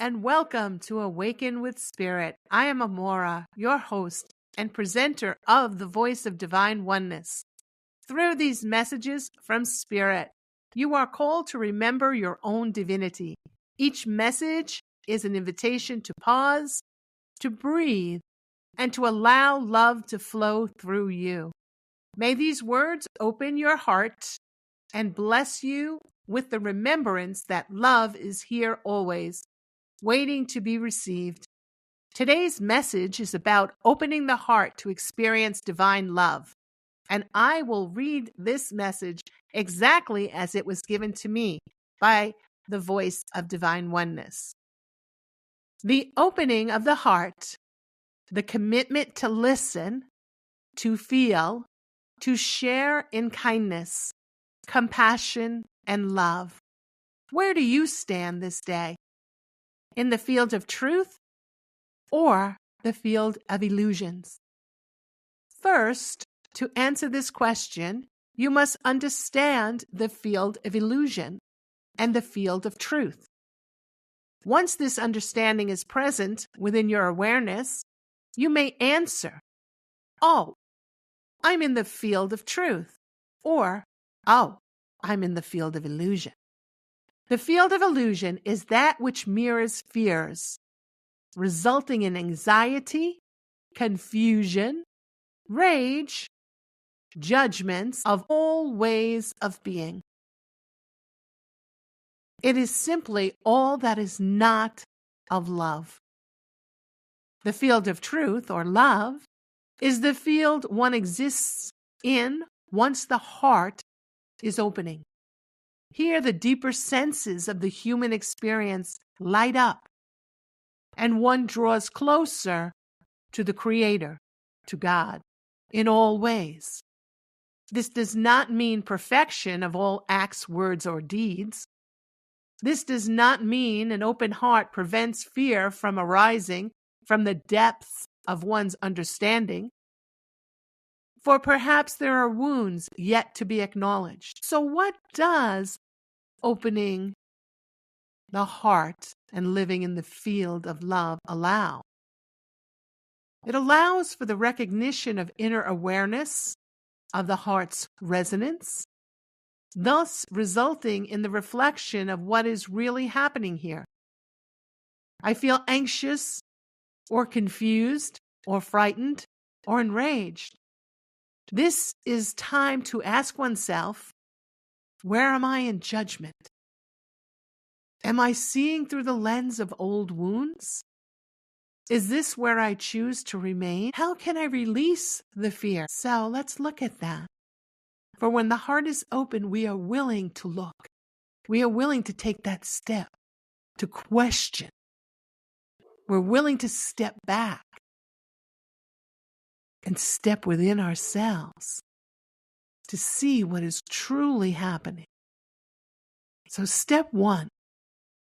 and welcome to Awaken with Spirit. I am Aumara, your host and presenter of the Voice of Divine Oneness. Through these messages from Spirit, you are called to remember your own divinity. Each message is an invitation to pause, to breathe, and to allow love to flow through you. May these words open your heart and bless you with the remembrance that love is here always, waiting to be received. Today's message is about opening the heart to experience divine love, and I will read this message exactly as it was given to me by the Voice of Divine Oneness. The opening of the heart, the commitment to listen, to feel, to share in kindness, compassion, and love. Where do you stand this day? In the field of truth or the field of illusions? First, to answer this question, you must understand the field of illusion and the field of truth. Once this understanding is present within your awareness, you may answer, "Oh, I'm in the field of truth," or, "Oh, I'm in the field of illusion." The field of illusion is that which mirrors fears, resulting in anxiety, confusion, rage, judgments of all ways of being. It is simply all that is not of love. The field of truth, or love, is the field one exists in once the heart is opening. Here, the deeper senses of the human experience light up, and one draws closer to the Creator, to God, in all ways. This does not mean perfection of all acts, words, or deeds. This does not mean an open heart prevents fear from arising from the depths of one's understanding, for perhaps there are wounds yet to be acknowledged. So what does opening the heart and living in the field of love allow? It allows for the recognition of inner awareness of the heart's resonance, thus resulting in the reflection of what is really happening here. I feel anxious or confused or frightened or enraged. This is time to ask oneself, where am I in judgment? Am I seeing through the lens of old wounds? Is this where I choose to remain? How can I release the fear? So let's look at that. For when the heart is open, we are willing to look. We are willing to take that step, to question. We're willing to step back and step within ourselves to see what is truly happening. So step one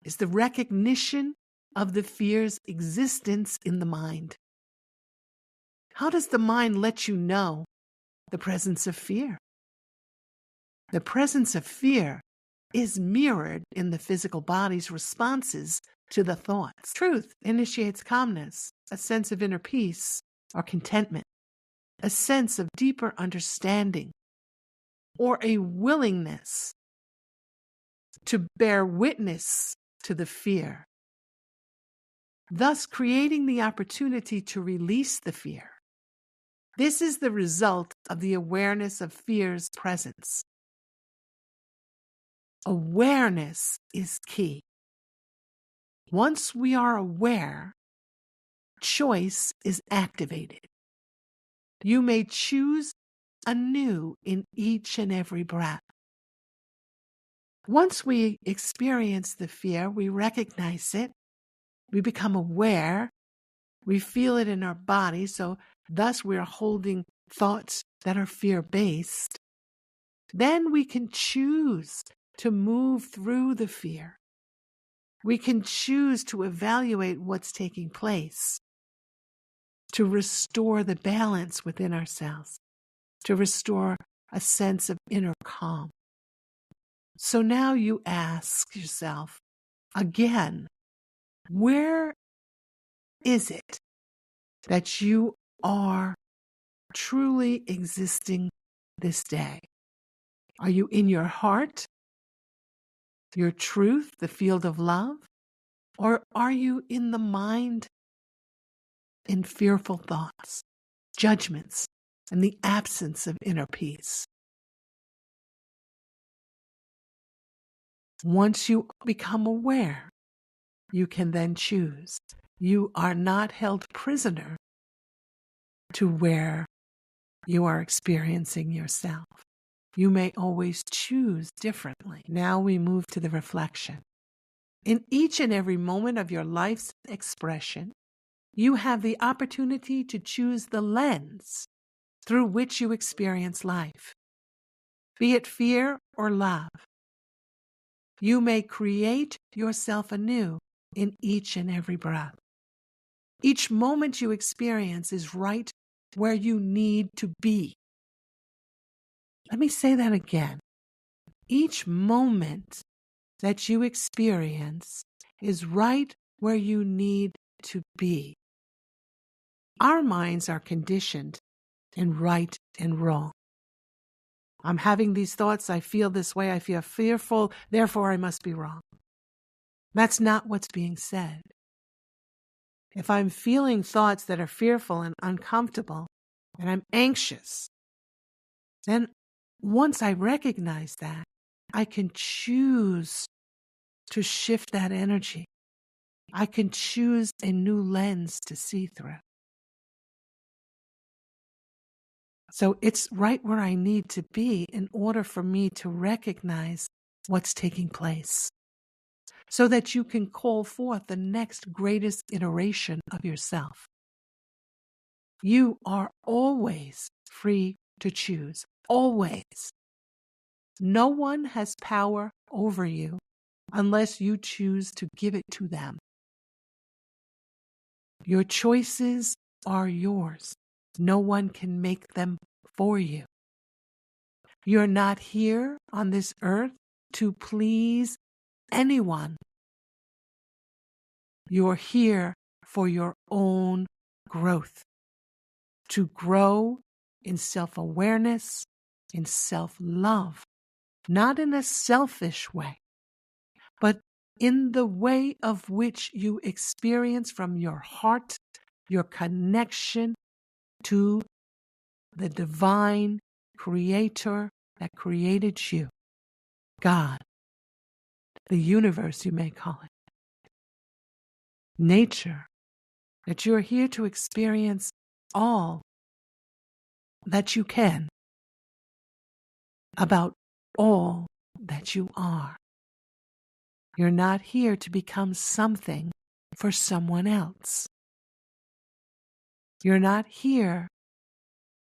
is the recognition of the fear's existence in the mind. How does the mind let you know the presence of fear? The presence of fear is mirrored in the physical body's responses to the thoughts. Truth initiates calmness, a sense of inner peace or contentment, a sense of deeper understanding, or a willingness to bear witness to the fear, thus creating the opportunity to release the fear. This is the result of the awareness of fear's presence. Awareness is key. Once we are aware, choice is activated. You may choose anew in each and every breath. Once we experience the fear, we recognize it, we become aware, we feel it in our body, so thus we are holding thoughts that are fear-based. Then we can choose to move through the fear. We can choose to evaluate what's taking place, to restore the balance within ourselves, to restore a sense of inner calm. So now you ask yourself again, Where is it that you are truly existing this day? Are you in your heart, your truth, the field of love? Or are you in the mind, in fearful thoughts, judgments, and the absence of inner peace? Once you become aware, you can then choose. You are not held prisoner to where you are experiencing yourself. You may always choose differently. Now we move to the reflection. In each and every moment of your life's expression, you have the opportunity to choose the lens through which you experience life, be it fear or love. You may create yourself anew in each and every breath. Each moment you experience is right where you need to be. Let me say that again. Each moment that you experience is right where you need to be. Our minds are conditioned in right and wrong. I'm having these thoughts, I feel this way, I feel fearful, therefore I must be wrong. That's not what's being said. If I'm feeling thoughts that are fearful and uncomfortable, and I'm anxious, then once I recognize that, I can choose to shift that energy. I can choose a new lens to see through. So it's right where I need to be in order for me to recognize what's taking place, so that you can call forth the next greatest iteration of yourself. You are always free to choose, always. No one has power over you unless you choose to give it to them. Your choices are yours. No one can make them for you. You're not here on this earth to please anyone. You're here for your own growth, to grow in self-awareness, in self-love, not in a selfish way, but in the way of which you experience from your heart, your connection to the divine creator that created you, God, the universe, you may call it, nature, that you're here to experience all that you can about all that you are. You're not here to become something for someone else. You're not here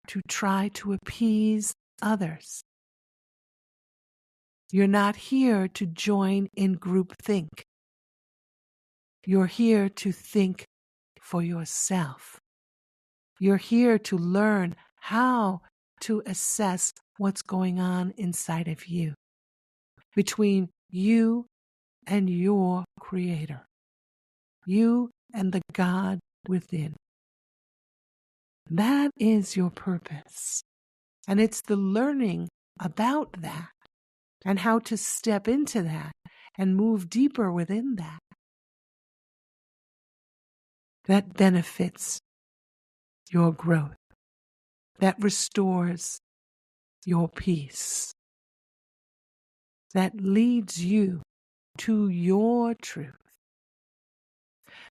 to try to appease others. You're not here to join in groupthink. You're here to think for yourself. You're here to learn how to assess what's going on inside of you, between you and your Creator, you and the God within. That is your purpose. And it's the learning about that and how to step into that and move deeper within that that benefits your growth, that restores your peace, that leads you to your truth.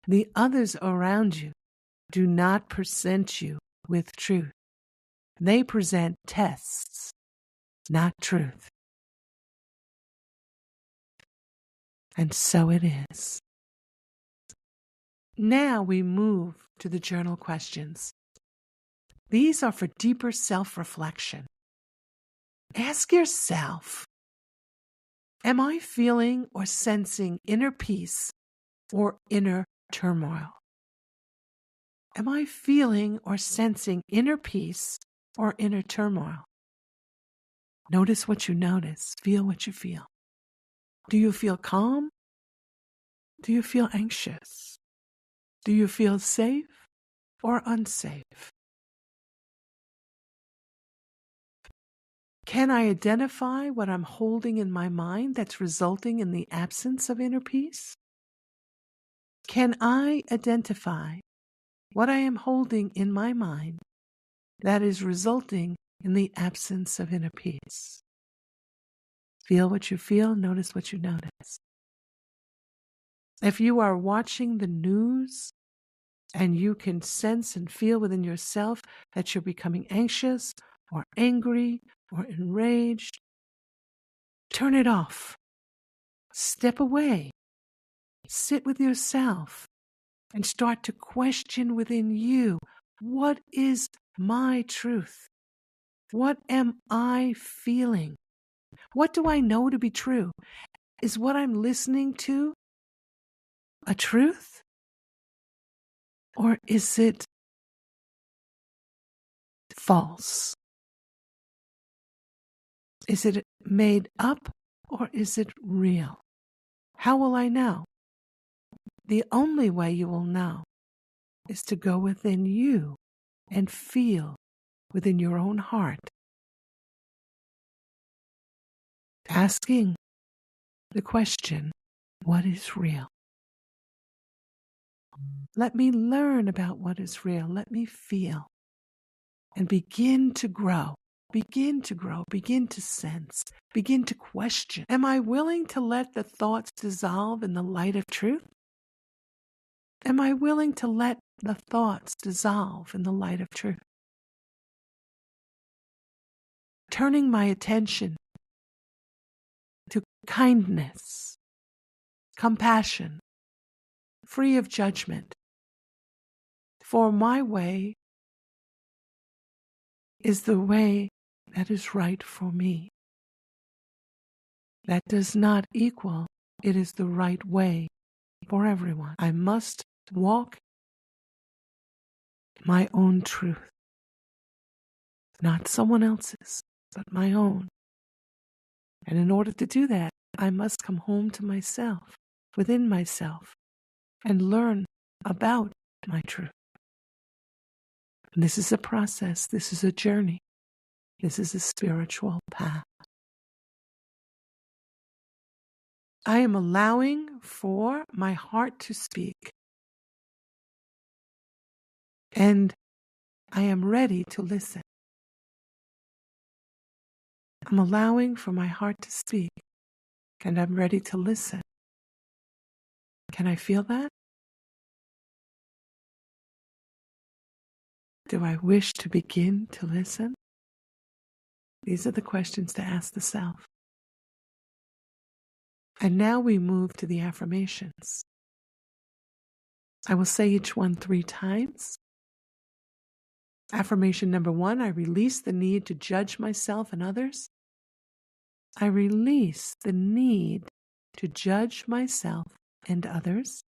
The others around you do not present you with truth. They present tests, not truth. And so it is. Now we move to the journal questions. These are for deeper self-reflection. Ask yourself, am I feeling or sensing inner peace or inner turmoil? Am I feeling or sensing inner peace or inner turmoil? Notice what you notice. Feel what you feel. Do you feel calm? Do you feel anxious? Do you feel safe or unsafe? Can I identify what I'm holding in my mind that's resulting in the absence of inner peace? Can I identify what I am holding in my mind that is resulting in the absence of inner peace? Feel what you feel, notice what you notice. If you are watching the news and you can sense and feel within yourself that you're becoming anxious or angry or enraged, turn it off. Step away. Sit with yourself and start to question within you, what is my truth? What am I feeling? What do I know to be true? Is what I'm listening to a truth? Or is it false? Is it made up or is it real? How will I know? The only way you will know is to go within you and feel within your own heart, asking the question, what is real? Let me learn about what is real. Let me feel and begin to grow. Begin to grow, begin to sense, begin to question. Am I willing to let the thoughts dissolve in the light of truth? Am I willing to let the thoughts dissolve in the light of truth? Turning my attention to kindness, compassion, free of judgment. For my way is the way that is right for me. That does not equal it is the right way for everyone. I must walk my own truth, not someone else's, but my own. And in order to do that, I must come home to myself, within myself, and learn about my truth. And this is a process. This is a journey. This is a spiritual path. I am allowing for my heart to speak. And I am ready to listen. I'm allowing for my heart to speak. And I'm ready to listen. Can I feel that? Do I wish to begin to listen? These are the questions to ask the self. And now we move to the affirmations. I will say each one 3 times. Affirmation number 1, I release the need to judge myself and others. I release the need to judge myself and others.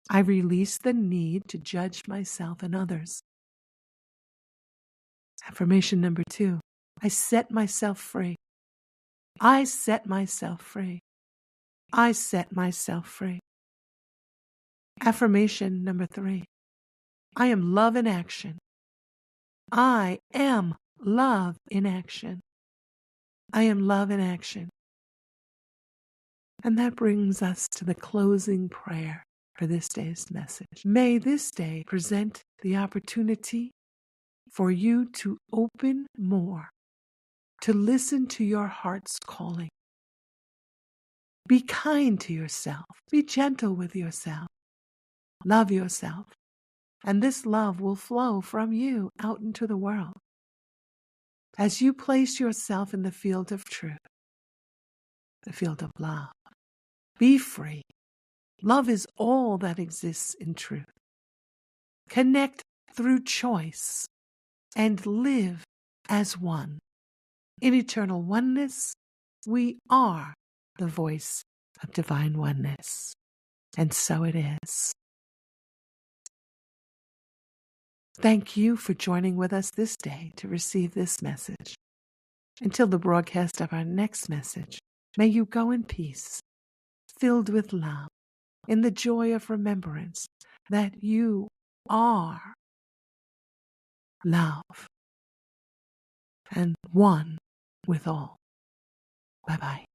I release the need to judge myself and others. Affirmation number 2, I set myself free. I set myself free. I set myself free. Affirmation number 3, I am love in action. I am love in action. I am love in action. And that brings us to the closing prayer for this day's message. May this day present the opportunity for you to open more, to listen to your heart's calling. Be kind to yourself. Be gentle with yourself. Love yourself. And this love will flow from you out into the world. As you place yourself in the field of truth, the field of love, be free. Love is all that exists in truth. Connect through choice and live as one. In eternal oneness, we are the voice of divine oneness. And so it is. Thank you for joining with us this day to receive this message. Until the broadcast of our next message, may you go in peace, filled with love, in the joy of remembrance that you are love and one with all. Bye-bye.